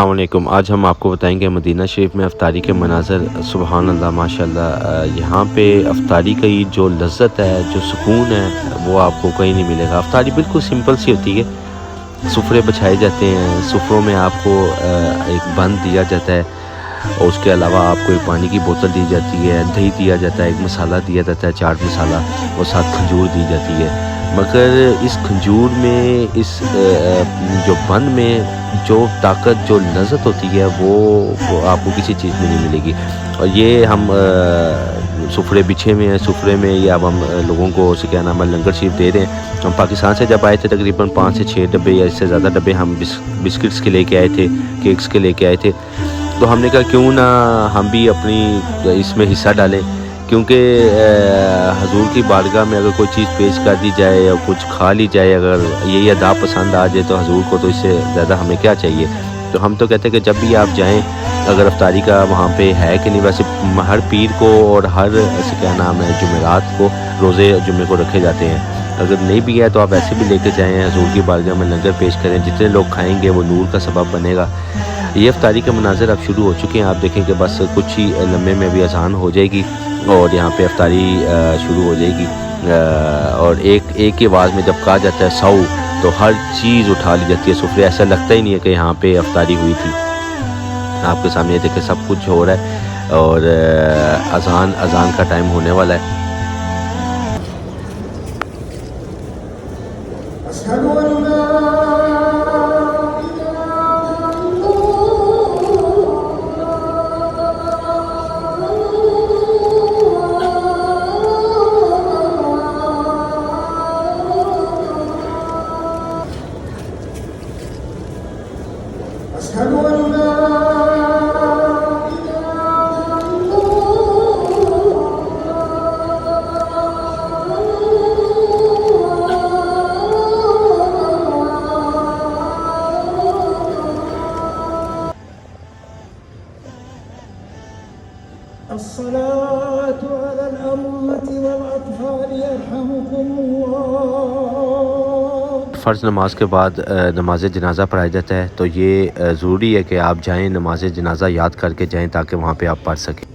अस्सलामुअलैकुम। आज हम आपको बताएंगे मदीना शरीफ में अफ्तारी के मनाज़र। सुबहान अल्लाह माशाअल्लाह। यहाँ पे अफ्तारी की जो लज़्ज़त है, जो सुकून है, वो आपको कहीं नहीं मिलेगा। अफ्तारी बिल्कुल सिंपल सी होती है। सुफ़रे बिछाए जाते हैं, सुफ़रों में आपको एक बंद दिया जाता है और उसके अलावा आपको एक पानी की बोतल दी जाती है, दही दिया जाता है, एक मसाला दिया जाता है, चाट मसाला, और साथ खजूर दी जाती है। मगर इस खजूर में, इस जो बन में जो ताकत, जो लज़्ज़त होती है, वो आपको किसी चीज़ में नहीं मिलेगी। और ये हम सुफ़रे बिछे हुए हैं, सुफ़रे में ये अब हम लोगों को उसे क्या नाम है, लंगर शरीफ दे रहे हैं। हम पाकिस्तान से जब आए थे तकरीबन 5 से 6 डब्बे या इससे ज़्यादा डब्बे हम बिस्किट्स के लेके आए थे, केक्स के लेके आए थे। तो हमने कहा क्यों ना हम भी अपनी इसमें हिस्सा डालें, क्योंकि हजूर की बारगाह में अगर कोई चीज़ पेश कर दी जाए या कुछ खा ली जाए, अगर यही अदा पसंद आ जाए तो हजूर को तो इससे ज़्यादा हमें क्या चाहिए। तो हम तो कहते हैं कि जब भी आप जाएं, अगर अफ्तारी का वहाँ पे है कि नहीं, वैसे हर पीर को और हर ऐसे क्या नाम है, जुमेरात को, रोज़े जुमे को रखे जाते हैं। अगर नहीं भी है तो आप ऐसे भी लेके जाएँ, हजूर की बारगाह में लंगर पेश करें। जितने लोग खाएँगे वो नूर का सबब बनेगा। ये अफ्तारी के मनाज़र अब शुरू हो चुके हैं। आप देखें कि बस कुछ ही लम्हे में अभी अज़ान हो जाएगी और यहाँ पे अफ्तारी शुरू हो जाएगी। और एक ही आवाज़ में जब कहा जाता है सौ, तो हर चीज़ उठा ली जाती है सुफ़रे। ऐसा लगता ही नहीं है कि यहाँ पे अफ्तारी हुई थी। आपके सामने देखें सब कुछ हो रहा है और अज़ान का टाइम होने वाला है। अस्सलातु अलल अमवाति वल अत्फाल यरहमुकुमुल्लाह। फ़र्ज़ नमाज के बाद नमाज जनाज़ा पढ़ाया जाता है, तो ये ज़रूरी है कि आप जाएँ, नमाज जनाज़ा याद करके जाएँ ताकि वहाँ पे आप पढ़ सकें।